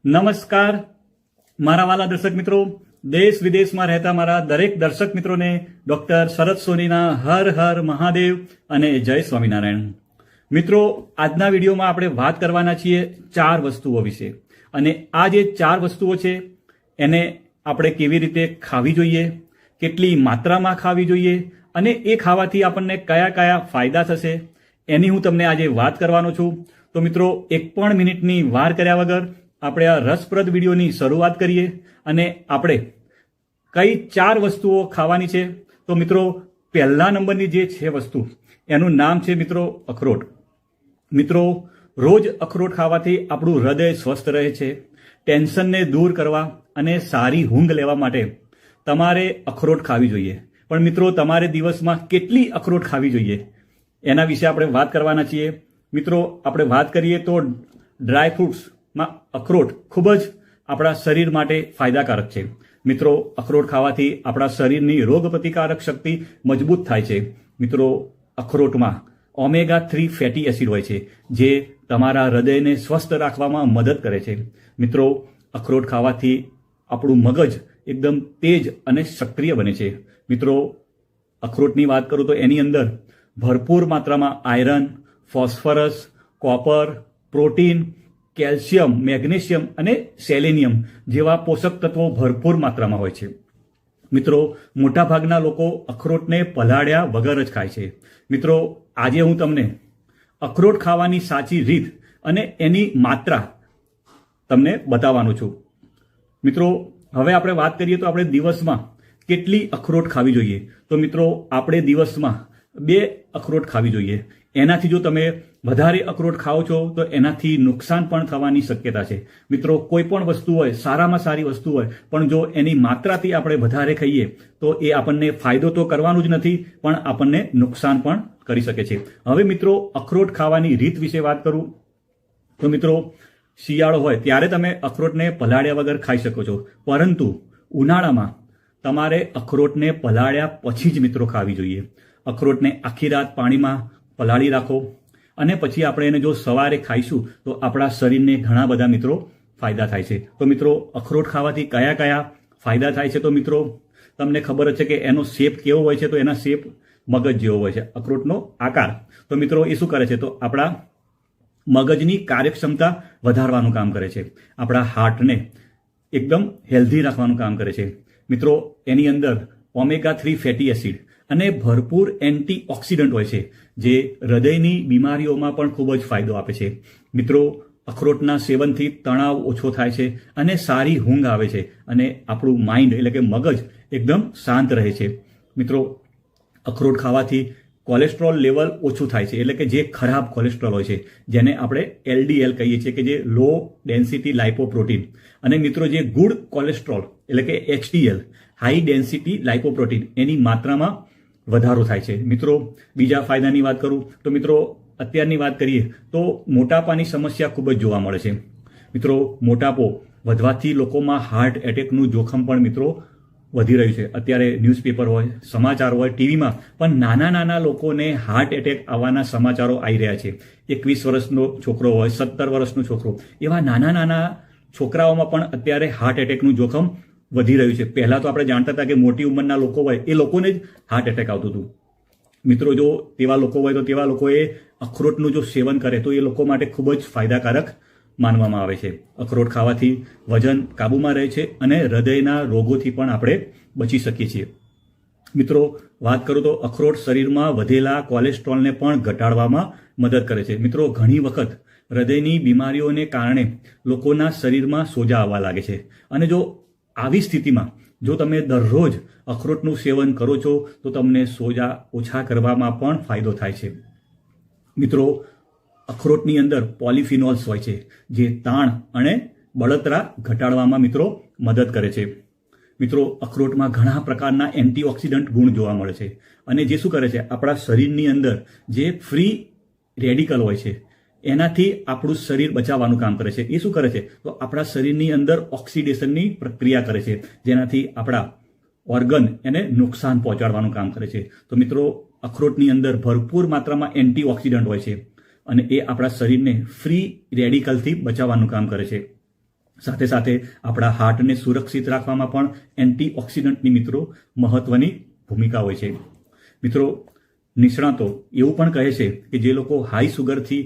નમસ્કાર મારા વાલા દર્શક મિત્રો, દેશ વિદેશમાં રહેતા મારા દરેક દર્શક મિત્રોને ડોક્ટર શરદ સોનીના હર હર મહાદેવ અને જય સ્વામિનારાયણ. મિત્રો, આજના વિડીયોમાં આપણે વાત કરવાના છીએ 4 વસ્તુઓ વિશે. અને આ જે 4 વસ્તુઓ છે એને આપણે કેવી રીતે ખાવી જોઈએ, કેટલી માત્રામાં ખાવી જોઈએ અને એ ખાવાથી આપણને કયા કયા ફાયદા થશે એની હું તમને આજે વાત કરવાનો છું. તો મિત્રો, એક પણ મિનિટની વાર કર્યા વગર આપણે આ રસપ્રદ વિડીયોની શરૂઆત કરીએ. અને આપણે કઈ 4 વસ્તુઓ ખાવાની છે. તો મિત્રો, પહેલા નંબરની જે છે વસ્તુ એનું નામ છે મિત્રો અખરોટ. મિત્રો, રોજ અખરોટ ખાવાથી આપણું હૃદય સ્વસ્થ રહે છે. ટેન્શનને દૂર કરવા અને સારી ઊંઘ લેવા માટે તમારે અખરોટ ખાવી જોઈએ. પણ મિત્રો, તમારે દિવસમાં કેટલી અખરોટ ખાવી જોઈએ એના વિશે આપણે વાત કરવાના છીએ. મિત્રો, આપણે વાત કરીએ તો ડ્રાય ફ્રૂટ્સમાં અખરોટ ખૂબ જ આપણા શરીર માટે ફાયદાકારક છે. મિત્રો, અખરોટ ખાવાથી આપણા શરીરની રોગ પ્રતિકારક શક્તિ મજબૂત થાય છે. મિત્રો, અખરોટમાં ઓમેગા 3 ફેટી એસિડ હોય છે જે તમારા હૃદયને સ્વસ્થ રાખવામાં મદદ કરે છે. મિત્રો, અખરોટ ખાવાથી આપણું મગજ એકદમ તેજ અને સક્રિય બને છે. મિત્રો, અખરોટની વાત કરું તો એની અંદર ભરપૂર માત્રામાં iron, phosphorus, copper, protein, calcium, magnesium અને સેલેનિયમ જેવા પોષક તત્વો ભરપૂર માત્રામાં હોય છે. મિત્રો, મોટાભાગના લોકો અખરોટને પલાળ્યા વગર જ ખાય છે. મિત્રો, આજે હું તમને અખરોટ ખાવાની સાચી રીત અને એની માત્રા તમને બતાવવાનું છું. મિત્રો, હવે આપણે વાત કરીએ તો આપણે દિવસમાં કેટલી અખરોટ ખાવી જોઈએ. તો મિત્રો, આપણે દિવસમાં 2 અખરોટ ખાવી જોઈએ. એનાથી જો તમે વધારે અખરોટ ખાઓ છો તો એનાથી નુકસાન પણ થવાની શક્યતા છે. મિત્રો, કોઈ પણ વસ્તુ હોય, સારામાં સારી વસ્તુ હોય, પણ જો એની માત્રાથી આપણે વધારે ખાઈએ તો એ આપણને ફાયદો તો કરવાનું જ નથી, પણ આપણને નુકસાન પણ કરી શકે છે. હવે મિત્રો, અખરોટ ખાવાની રીત વિશે વાત કરું તો મિત્રો, શિયાળો હોય ત્યારે તમે અખરોટને પલાળ્યા વગર ખાઈ શકો છો. પરંતુ ઉનાળામાં તમારે અખરોટને પલાળ્યા પછી જ મિત્રો ખાવી જોઈએ. અખરોટને આખી રાત પાણીમાં પલાળી રાખો અને પછી આપણે એને જો સવારે ખાઈશું તો આપણા શરીરને ઘણા બધા મિત્રો ફાયદા થાય છે. તો મિત્રો, અખરોટ ખાવાથી કયા કયા ફાયદા થાય છે તો મિત્રો, તમને ખબર જ છે કે એનો શેપ કેવો હોય છે. તો એના શેપ મગજ જેવો હોય છે, અખરોટનો આકાર. તો મિત્રો, એ શું કરે છે તો આપણા મગજની કાર્યક્ષમતા વધારવાનું કામ કરે છે. આપણા હાર્ટને એકદમ હેલ્ધી રાખવાનું કામ કરે છે. મિત્રો, એની અંદર ઓમેગા 3 ફેટી એસિડ અને ભરપૂર એન્ટીઓક્સિડન્ટ હોય છે જે હૃદયની બીમારીઓમાં પણ ખૂબ જ ફાયદો આપે છે. મિત્રો, અખરોટના સેવનથી તણાવ ઓછો થાય છે અને સારી ઊંઘ આવે છે અને આપણું માઇન્ડ એટલે કે મગજ એકદમ શાંત રહે છે. મિત્રો, અખરોટ ખાવાથી કોલેસ્ટ્રોલ લેવલ ઓછું થાય છે. એટલે કે જે ખરાબ કોલેસ્ટ્રોલ હોય છે જેને આપણે LDL કહીએ છીએ કે જે લો ડેન્સિટી લાઇપોપ્રોટીન, અને મિત્રો જે ગુડ કોલેસ્ટ્રોલ એટલે કે HDL હાઈ ડેન્સિટી લાઇપોપ્રોટીન એની માત્રામાં વધારો થાય છે. મિત્રો, બીજા ફાયદાની વાત કરું તો મિત્રો, અત્યારની વાત કરીએ તો મોટાપાની સમસ્યા ખૂબ જ જોવા મળે છે. મિત્રો, મોટાપો વધવાથી લોકોમાં હાર્ટ એટેકનું જોખમ પણ મિત્રો વધી રહ્યું છે. અત્યારે ન્યૂઝપેપર હોય, સમાચાર હોય, ટીવીમાં પણ નાના નાના લોકોને હાર્ટ એટેક આવવાના સમાચારો આવી રહ્યા છે. 21 વર્ષનો છોકરો હોય, 17 વર્ષનો છોકરો, એવા નાના નાના છોકરાઓમાં પણ અત્યારે હાર્ટ એટેકનું જોખમ વધી રહ્યું છે. પહેલા તો આપણે જાણતા હતા કે મોટી ઉંમરના લોકો હોય એ લોકોને જ હાર્ટ એટેક આવતું હતું. મિત્રો, જો તેવા લોકો હોય તો તેવા લોકોએ અખરોટનું જો સેવન કરે તો એ લોકો માટે ખૂબ જ ફાયદાકારક માનવામાં આવે છે. અખરોટ ખાવાથી વજન કાબૂમાં રહે છે અને હૃદયના રોગોથી પણ આપણે બચી શકીએ છીએ. મિત્રો, વાત કરું તો અખરોટ શરીરમાં વધેલા કોલેસ્ટ્રોલને પણ ઘટાડવામાં મદદ કરે છે. મિત્રો, ઘણી વખત હૃદયની બીમારીઓને કારણે લોકોના શરીરમાં સોજા આવવા લાગે છે. અને જો આવી સ્થિતિમાં જો તમે દરરોજ અખરોટનું સેવન કરો છો તો તમને સોજા ઓછા કરવામાં પણ ફાયદો થાય છે. મિત્રો, અખરોટની અંદર પોલિફિનોલ્સ હોય છે જે તાણ અને બળતરા ઘટાડવામાં મિત્રો મદદ કરે છે. મિત્રો, અખરોટમાં ઘણા પ્રકારના એન્ટીઓક્સિડન્ટ ગુણ જોવા મળે છે અને જે શું કરે છે આપણા શરીરની અંદર જે ફ્રી રેડિકલ હોય છે એનાથી આપણું શરીર બચાવવાનું કામ કરે છે. એ શું કરે છે તો આપણા શરીરની અંદર ઓક્સિડેશનની પ્રક્રિયા કરે છે જેનાથી આપણા ઓર્ગન એને નુકસાન પહોંચાડવાનું કામ કરે છે. તો મિત્રો, અખરોટની અંદર ભરપૂર માત્રામાં એન્ટીઓક્સિડન્ટ હોય છે અને એ આપણા શરીરને ફ્રી રેડિકલથી બચાવવાનું કામ કરે છે. સાથે સાથે આપણા હાર્ટને સુરક્ષિત રાખવામાં પણ એન્ટીઓક્સિડન્ટની મિત્રો મહત્વની ભૂમિકા હોય છે. મિત્રો, નિષ્ણાતો એવું પણ કહે છે કે જે લોકો હાઈ સુગરથી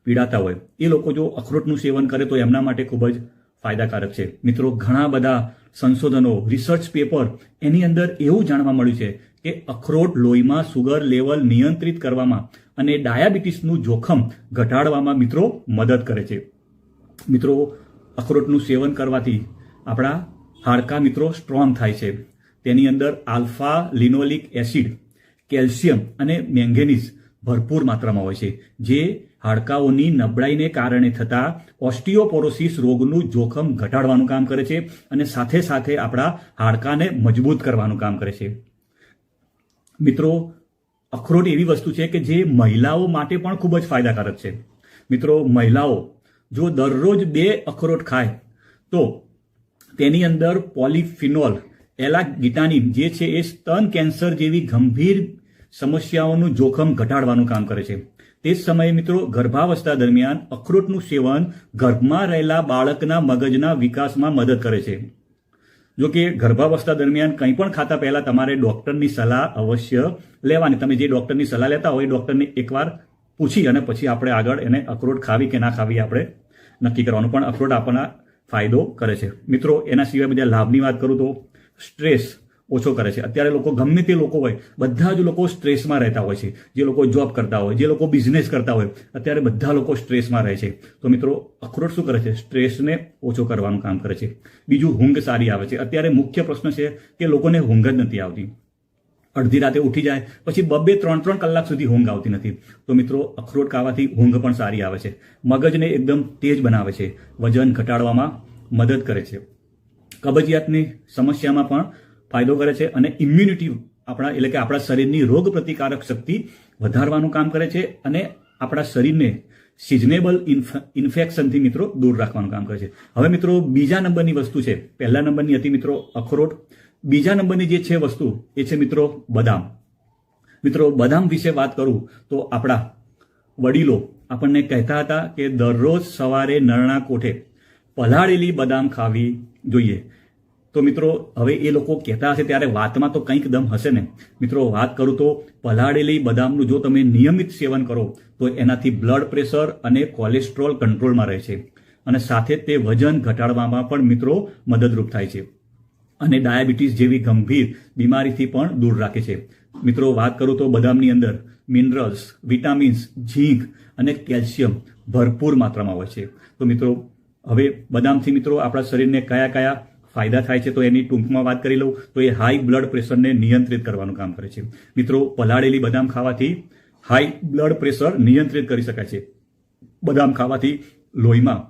પીડાતા હોય એ લોકો જો અખરોટનું સેવન કરે તો એમના માટે ખૂબ જ ફાયદાકારક છે. મિત્રો, ઘણા બધા સંશોધનો, રિસર્ચ પેપર એની અંદર એવું જાણવા મળ્યું છે કે અખરોટ લોહીમાં સુગર લેવલ નિયંત્રિત કરવામાં અને ડાયાબિટીસનું જોખમ ઘટાડવામાં મિત્રો મદદ કરે છે. મિત્રો, અખરોટનું સેવન કરવાથી આપણા હાડકાં મિત્રો સ્ટ્રોંગ થાય છે. તેની અંદર આલ્ફા લિનોલિક એસિડ, કેલ્શિયમ અને મેંગેનીઝ ભરપૂર માત્રામાં હોય છે, જે હાડકાઓની નબળાઈને કારણે થતા ઓસ્ટિયોપોરોસિસ રોગનું જોખમ ઘટાડવાનું કામ કરે છે અને સાથે સાથે આપણા હાડકાને મજબૂત કરવાનું કામ કરે છે. મિત્રો, અખરોટ એવી વસ્તુ છે કે જે મહિલાઓ માટે પણ ખૂબ જ ફાયદાકારક છે. મિત્રો, મહિલાઓ જો દરરોજ 2 અખરોટ ખાય તો તેની અંદર પોલિફિનોલ એલાગિટાનિન જે છે એ સ્તન કેન્સર જેવી ગંભીર સમસ્યાઓનું જોખમ ઘટાડવાનું કામ કરે છે. તે જ સમયે મિત્રો, ગર્ભાવસ્થા દરમિયાન અખરોટનું સેવન ગર્ભમાં રહેલા બાળકના મગજના વિકાસમાં મદદ કરે છે. જો કે ગર્ભાવસ્થા દરમિયાન કંઈ પણ ખાતા પહેલા તમારે ડોક્ટરની સલાહ અવશ્ય લેવાની. તમે જે ડોક્ટરની સલાહ લેતા હોય એ ડોક્ટરને એકવાર પૂછી અને પછી આપણે આગળ એને અખરોટ ખાવી કે ના ખાવી આપણે નક્કી કરવાનું. પણ અખરોટ આપણને ફાયદો કરે છે. મિત્રો, એના સિવાય બીજા લાભની વાત કરું તો સ્ટ્રેસ ઓછો કરે છે. અત્યારે લોકો ગમે તે લોકો હોય, બધા જ લોકો સ્ટ્રેસમાં રહેતા હોય છે. જે લોકો જોબ કરતા હોય, જે લોકો બિઝનેસ કરતા હોય, અત્યારે બધા લોકો સ્ટ્રેસમાં રહે છે. તો મિત્રો, અખરોટ શું કરે છે? સ્ટ્રેસને ઓછો કરવાનું કામ કરે છે. બીજું, ઊંઘ સારી આવે છે. અત્યારે મુખ્ય પ્રશ્ન છે કે લોકોને ઊંઘ જ નથી આવતી. અડધી રાતે ઉઠી જાય પછી 2-3 કલાક સુધી ઊંઘ આવતી નથી. તો મિત્રો, અખરોટ ખાવાથી ઊંઘ પણ સારી આવે છે. મગજને એકદમ તેજ બનાવે છે. વજન ઘટાડવામાં મદદ કરે છે. કબજિયાતની સમસ્યામાં પણ ફાયદો કરે છે અને ઇમ્યુનિટી એટલે કે આપણા શરીરની રોગ પ્રતિકારક શક્તિ વધારવાનું કામ કરે છે અને આપણા શરીરને સિઝનેબલ ઇન્ફેક્શનથી મિત્રો દૂર રાખવાનું કામ કરે છે. હવે મિત્રો, બીજા નંબરની વસ્તુ છે. પહેલા નંબરની હતી મિત્રો અખરોટ. બીજા નંબરની જે છે વસ્તુ એ છે મિત્રો બદામ. મિત્રો, બદામ વિશે વાત કરું તો આપણા વડીલો આપણને કહેતા હતા કે દરરોજ સવારે નરણા કોઠે પલાળેલી બદામ ખાવી જોઈએ. તો મિત્રો, હવે એ લોકો કહેતા હશે ત્યારે વાતમાં તો કંઈક દમ હશે ને. મિત્રો, વાત કરું તો પલાળેલી બદામનું જો તમે નિયમિત સેવન કરો તો એનાથી બ્લડ પ્રેશર અને કોલેસ્ટ્રોલ કંટ્રોલમાં રહે છે અને સાથે તે વજન ઘટાડવામાં પણ મિત્રો મદદરૂપ થાય છે અને ડાયાબિટીસ જેવી ગંભીર બીમારીથી પણ દૂર રાખે છે. મિત્રો, વાત કરું તો બદામની અંદર મિનરલ્સ, વિટામિન્સ, ઝીંક અને કેલ્શિયમ ભરપૂર માત્રામાં હોય છે. તો મિત્રો, હવે બદામથી મિત્રો આપણા શરીરને કયા કયા ફાયદા થાય છે તો એની ટૂંકમાં વાત કરી લઉં તો એ હાઈ બ્લડ પ્રેશરને નિયંત્રિત કરવાનું કામ કરે છે. મિત્રો, પલાળેલી બદામ ખાવાથી હાઈ બ્લડ પ્રેશર નિયંત્રિત કરી શકાય છે. બદામ ખાવાથી લોહીમાં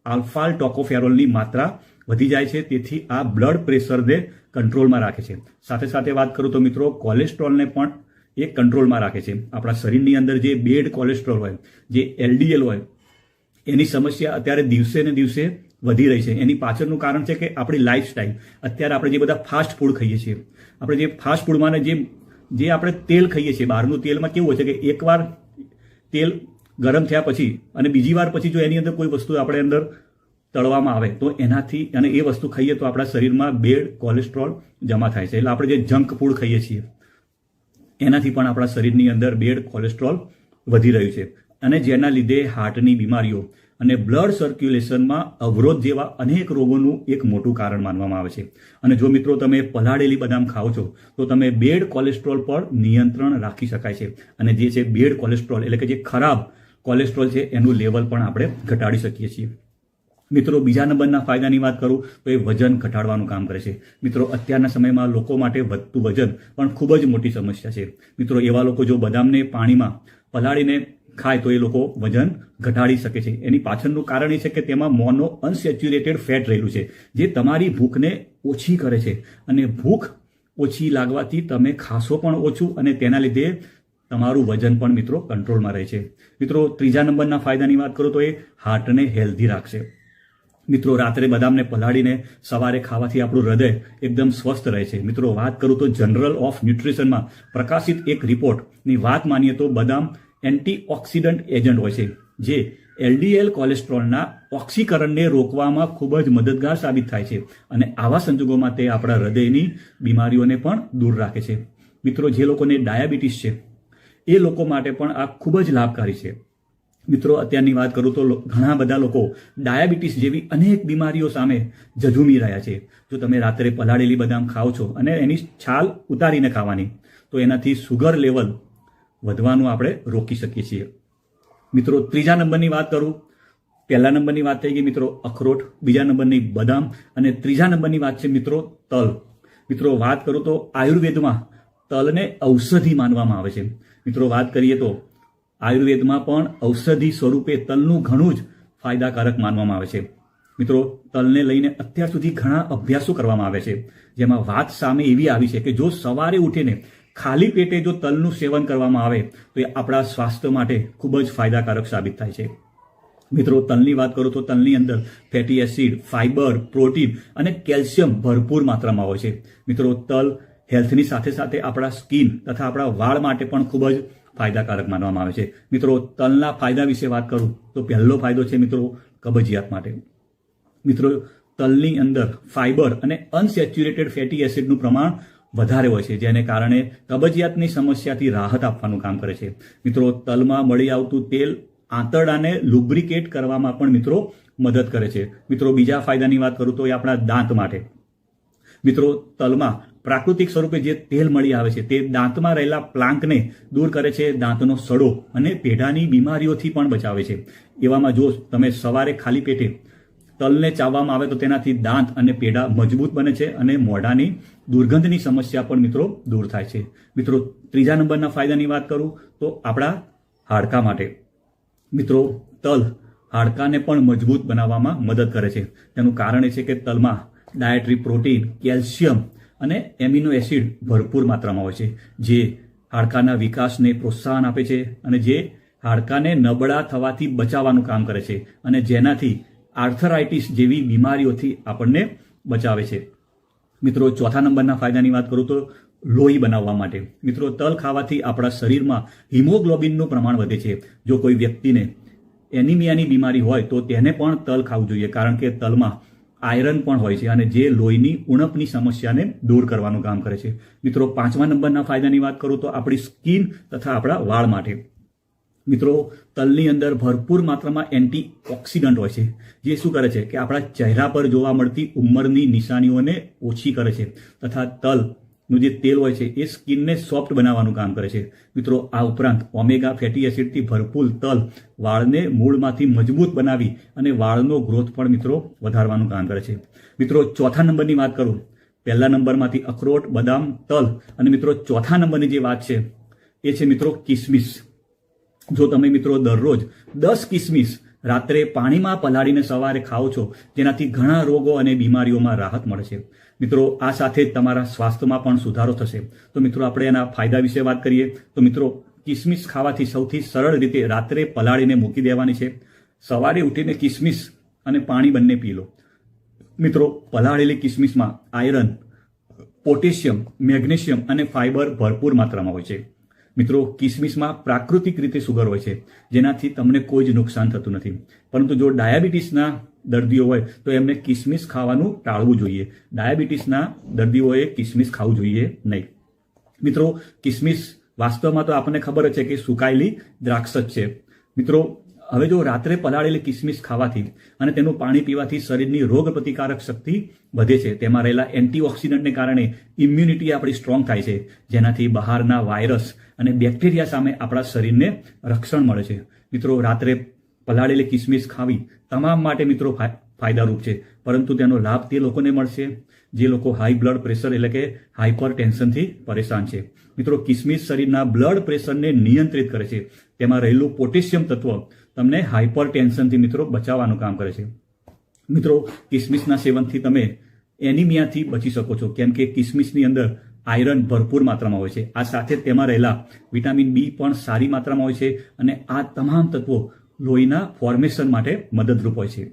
આલ્ફા ટોકોફેરોલની માત્રા વધી જાય છે, તેથી આ બ્લડ પ્રેશરને કંટ્રોલમાં રાખે છે. સાથે સાથે વાત કરું તો મિત્રો કોલેસ્ટ્રોલને પણ એ કંટ્રોલમાં રાખે છે. આપણા શરીરની અંદર જે બેડ કોલેસ્ટ્રોલ હોય, જે LDL હોય, એની સમસ્યા અત્યારે દિવસે ને દિવસે વધી રહી છે. એની પાછળનું કારણ છે કે આપણી લાઈફસ્ટાઈલ. અત્યારે આપણે જે બધા ફાસ્ટ ફૂડ ખાઈએ છીએ, આપણે જે ફાસ્ટ ફૂડમાં જે આપણે તેલ ખાઈએ છીએ, બહારનું તેલમાં કેવું હોય છે કે એકવાર તેલ ગરમ થયા પછી અને બીજી વાર પછી જો એની અંદર કોઈ વસ્તુ આપણે અંદર તળવામાં આવે તો એનાથી અને એ વસ્તુ ખાઈએ તો આપણા શરીરમાં બેડ કોલેસ્ટ્રોલ જમા થાય છે. એટલે આપણે જે જંક ફૂડ ખાઈએ છીએ એનાથી પણ આપણા શરીરની અંદર બેડ કોલેસ્ટ્રોલ વધી રહ્યું છે અને જેના લીધે હાર્ટની બીમારીઓ અને બ્લડ સર્ક્યુલેશનમાં અવરોધ જેવા અનેક રોગોનું એક મોટું કારણ માનવામાં આવે છે. અને જો મિત્રો તમે પલાળેલી બદામ ખાઓ છો તો તમે બેડ કોલેસ્ટ્રોલ પર નિયંત્રણ રાખી શકાય છે અને જે છે બેડ કોલેસ્ટ્રોલ એટલે કે જે ખરાબ કોલેસ્ટ્રોલ છે એનું લેવલ પણ આપણે ઘટાડી શકીએ છીએ. મિત્રો, બીજા નંબરના ફાયદાની વાત કરું તો એ વજન ઘટાડવાનું કામ કરે છે. મિત્રો, અત્યારના સમયમાં લોકો માટે વધતું વજન પણ ખૂબ જ મોટી સમસ્યા છે. મિત્રો, એવા લોકો જો બદામને પાણીમાં પલાળીને ખાય તો એ લોકો વજન ઘટાડી શકે છે. એની પાછળનું કારણ એ છે કે તેમાં મોનો અનસેચ્યુરેટેડ ફેટ રહેલું છે, જે તમારી ભૂખને ઓછી કરે છે અને ભૂખ ઓછી લાગવાથી તમે ખાશો પણ ઓછું અને તેના લીધે તમારું વજન પણ મિત્રો કંટ્રોલમાં રહે છે. મિત્રો, ત્રીજા નંબરના ફાયદાની વાત કરું તો એ હાર્ટને હેલ્ધી રાખશે. મિત્રો, રાત્રે બદામને પલાળીને સવારે ખાવાથી આપણું હૃદય એકદમ સ્વસ્થ રહે છે. મિત્રો, વાત કરું તો જનરલ ઓફ ન્યુટ્રિશનમાં પ્રકાશિત એક રિપોર્ટની વાત માનીએ તો બદામ એન્ટીઓક્સિડન્ટ એજન્ટ હોય છે, જે એલડીએલ કોલેસ્ટ્રોલના ઓક્સીકરણને રોકવામાં ખૂબ જ મદદગાર સાબિત થાય છે અને આવા સંજોગોમાં તે આપણા હૃદયની બીમારીઓને પણ દૂર રાખે છે. મિત્રો, જે લોકોને ડાયાબિટીસ છે એ લોકો માટે પણ આ ખૂબ જ લાભકારી છે. મિત્રો, અત્યારની વાત કરું તો ઘણા બધા લોકો ડાયાબિટીસ જેવી અનેક બીમારીઓ સામે ઝઝૂમી રહ્યા છે. જો તમે રાત્રે પલાળેલી બદામ ખાઓ છો અને એની છાલ ઉતારીને ખાવાની, તો એનાથી સુગર લેવલ વધવાનું આપણે રોકી શકીએ છીએ. મિત્રો, ત્રીજા નંબરની વાત કરું. પહેલા નંબરની વાત થઈ ગઈ મિત્રો અખરોટ, બીજા નંબરની બદામ અને ત્રીજા નંબરની વાત છે મિત્રો તલ. મિત્રો, વાત કરું તો આયુર્વેદમાં તલને ઔષધિ માનવામાં આવે છે. મિત્રો, વાત કરીએ તો આયુર્વેદમાં પણ ઔષધિ સ્વરૂપે તલનું ઘણું જ ફાયદાકારક માનવામાં આવે છે. મિત્રો, તલને લઈને અત્યાર સુધી ઘણા અભ્યાસો કરવામાં આવે છે, જેમાં વાત સામે એવી આવી છે કે જો સવારે ઉઠીને ખાલી પેટે જો તલનું સેવન કરવામાં આવે તો એ આપણા સ્વાસ્થ્ય માટે ખૂબ જ ફાયદાકારક સાબિત થાય છે. મિત્રો, તલની વાત કરું તો તલની અંદર ફેટી એસિડ, ફાઇબર, પ્રોટીન અને કેલ્શિયમ ભરપૂર માત્રામાં હોય છે. મિત્રો, તલ હેલ્થની સાથે સાથે આપણા સ્કિન તથા આપણા વાળ માટે પણ ખૂબ જ ફાયદાકારક માનવામાં આવે છે. મિત્રો, તલના ફાયદા વિશે વાત કરું તો પહેલો ફાયદો છે મિત્રો કબજિયાત માટે. મિત્રો, તલની અંદર ફાઇબર અને અનસેચ્યુરેટેડ ફેટી એસિડનું પ્રમાણ વધારે હોય છે, જેને કારણે કબજિયાતની સમસ્યાથી રાહત આપવાનું કામ કરે છે. મિત્રો, તલમાં મળી આવતું તેલ આંતરડાને લુબ્રિકેટ કરવામાં પણ મિત્રો મદદ કરે છે. મિત્રો, બીજા ફાયદાની વાત કરું તો એ આપણા દાંત માટે. મિત્રો, તલમાં પ્રાકૃતિક સ્વરૂપે જે તેલ મળી આવે છે તે દાંતમાં રહેલા પ્લાંકને દૂર કરે છે, દાંતનો સડો અને પેઢાની બીમારીઓથી પણ બચાવે છે. એવામાં જો તમે સવારે ખાલી પેટે તલને ચાવવામાં આવે તો તેનાથી દાંત અને પેઢા મજબૂત બને છે અને મોઢાની દુર્ગંધની સમસ્યા પણ મિત્રો દૂર થાય છે. મિત્રો, ત્રીજા નંબરના ફાયદાની વાત કરું તો આપણા હાડકા માટે. મિત્રો, તલ હાડકાને પણ મજબૂત બનાવવામાં મદદ કરે છે. તેનું કારણ એ છે કે તલમાં ડાયટરી પ્રોટીન, કેલ્શિયમ અને એમિનો એસિડ ભરપૂર માત્રામાં હોય છે, જે હાડકાના વિકાસને પ્રોત્સાહન આપે છે અને જે હાડકાને નબળા થવાથી બચાવવાનું કામ કરે છે અને જેનાથી આર્થરાઇટિસ જેવી બીમારીઓથી આપણને બચાવે છે. મિત્રો, ચોથા નંબરના ફાયદાની વાત કરું તો લોહી બનાવવા માટે. મિત્રો, તલ ખાવાથી આપણા શરીરમાં હિમોગ્લોબિનનું પ્રમાણ વધે છે. જો કોઈ વ્યક્તિને એનિમિયાની બીમારી હોય તો તેને પણ તલ ખાવું જોઈએ, કારણ કે તલમાં આયરન પણ હોય છે અને જે લોહીની ઉણપની સમસ્યાને દૂર કરવાનું કામ કરે છે. મિત્રો, પાંચમા નંબરના ફાયદાની વાત કરું તો આપણી સ્કિન તથા આપણા વાળ માટે. મિત્રો, તલની અંદર ભરપૂર માત્રામાં એન્ટીઓક્સિડન્ટ હોય છે, જે શું કરે છે કે આપણા ચહેરા પર જોવા મળતી ઉંમરની નિશાનીઓને ઓછી કરે છે તથા તલનું જે તેલ હોય છે એ સ્કિનને સોફ્ટ બનાવવાનું કામ કરે છે. મિત્રો, આ ઉપરાંત ઓમેગા ફેટી એસિડથી ભરપૂર તલ વાળને મૂળમાંથી મજબૂત બનાવી અને વાળનો ગ્રોથ પણ મિત્રો વધારવાનું કામ કરે છે. મિત્રો, ચોથા નંબરની વાત કરું, પહેલા નંબરમાંથી અખરોટ, બદામ, તલ અને મિત્રો ચોથા નંબરની જે વાત છે એ છે મિત્રો કિસમિસ. જો તમે મિત્રો દરરોજ 10 કિસમિસ રાત્રે પાણીમાં પલાળીને સવારે ખાઓ છો, જેનાથી ઘણા રોગો અને બીમારીઓમાં રાહત મળે છે. મિત્રો, આ સાથે જ તમારા સ્વાસ્થ્યમાં પણ સુધારો થશે. તો મિત્રો, આપણે એના ફાયદા વિશે વાત કરીએ તો મિત્રો કિસમિસ ખાવાથી સૌથી સરળ રીતે રાત્રે પલાળીને મૂકી દેવાની છે. સવારે ઉઠીને કિસમિસ અને પાણી બંને પી લો. મિત્રો, પલાળેલી કિસમિસમાં આયરન, પોટેશિયમ, મેગ્નેશિયમ અને ફાઇબર ભરપૂર માત્રામાં હોય છે. મિત્રો, કિસમિસમાં પ્રાકૃતિક રીતે સુગર હોય છે, જેનાથી તમને કોઈ જ નુકસાન થતું નથી. પરંતુ જો ડાયાબિટીસના દર્દીઓ હોય તો એમને કિસમિસ ખાવાનું ટાળવું જોઈએ. ડાયાબિટીસના દર્દીઓએ કિસમિસ ખાવું જોઈએ નહીં. મિત્રો, કિસમિસ વાસ્તવમાં તો આપણને ખબર છે કે સુકાયેલી દ્રાક્ષ જ છે. મિત્રો, હવે જો રાત્રે પલાળેલી કિસમિસ ખાવાથી અને તેનું પાણી પીવાથી શરીરની રોગ પ્રતિકારક શક્તિ વધે છે. તેમાં રહેલા એન્ટીઓક્સિડન્ટને કારણે ઇમ્યુનિટી આપણી સ્ટ્રોંગ થાય છે, જેનાથી બહારના વાયરસ અને બેક્ટેરિયા સામે આપણા શરીરને રક્ષણ મળે છે. મિત્રો, રાત્રે પલાળેલી કિસમિસ ખાવી તમામ માટે મિત્રો ફાયદારૂપ છે, પરંતુ તેનો લાભ તે લોકોને મળશે જે લોકો હાઈ બ્લડ પ્રેશર એટલે કે હાઇપર ટેન્શનથી પરેશાન છે. મિત્રો, કિસમિસ શરીરના બ્લડ પ્રેશરને નિયંત્રિત કરે છે. તેમાં રહેલું પોટેશિયમ તત્વ તમને હાઇપર ટેન્શનથી મિત્રો બચાવવાનું કામ કરે છે. મિત્રો, કિસમિસના સેવનથી તમે એનિમિયાથી બચી શકો છો, કેમ કે કિસમિસની અંદર આયરન ભરપૂર માત્રામાં હોય છે. આ સાથે તેમાં રહેલા વિટામિન બી પણ સારી માત્રામાં હોય છે અને આ તમામ તત્વો લોહીના ફોર્મેશન માટે મદદરૂપ હોય છે.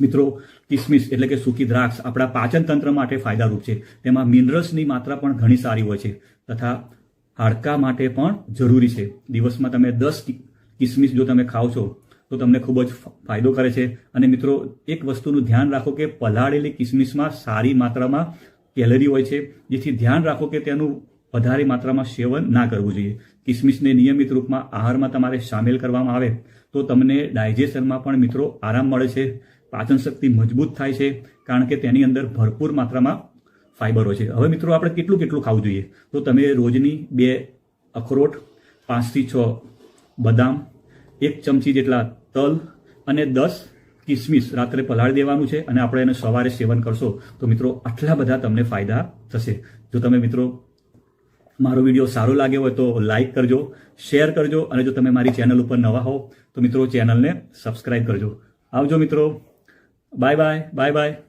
મિત્રો, કિસમિસ એટલે કે સૂકી દ્રાક્ષ આપણા પાચન તંત્ર માટે ફાયદારૂપ છે. તેમાં મિનરલ્સની માત્રા પણ ઘણી સારી હોય છે તથા હાડકા માટે પણ જરૂરી છે. દિવસમાં તમે 10 કિસમિસ જો તમે ખાઓ છો તો તમને ખૂબ જ ફાયદો કરે છે. અને મિત્રો એક વસ્તુનું ધ્યાન રાખો કે પલાળેલી કિસમિસમાં સારી માત્રામાં કેલરી હોય છે, જેથી ધ્યાન રાખો કે તેનું વધારે માત્રામાં સેવન ના કરવું જોઈએ. કિસમિસને નિયમિત રૂપમાં આહારમાં તમારે સામેલ કરવામાં આવે તો તમને ડાયજેશનમાં પણ મિત્રો આરામ મળે છે, પાચન શક્તિ મજબૂત થાય છે, કારણ કે તેની અંદર ભરપૂર માત્રામાં ફાઈબર હોય છે. હવે મિત્રો આપણે કેટલું ખાવું જોઈએ? તો તમે રોજની 2 અખરોટ, 5 થી 6 બદામ, 1 ચમચી જેટલા તલ અને 10 કિસમિસ રાત્રે પલાળી દેવાનું છે અને આપણે એને સવારે સેવન કરશો તો મિત્રો આટલા બધા તમને ફાયદા થશે. જો તમે મિત્રો મારો વિડીયો સારો લાગ્યો હોય તો લાઈક કરજો, શેર કરજો, અને જો તમે મારી ચેનલ ઉપર નવા હો તો મિત્રો ચેનલને સબસ્ક્રાઇબ કરજો. આવજો મિત્રો. Bye bye.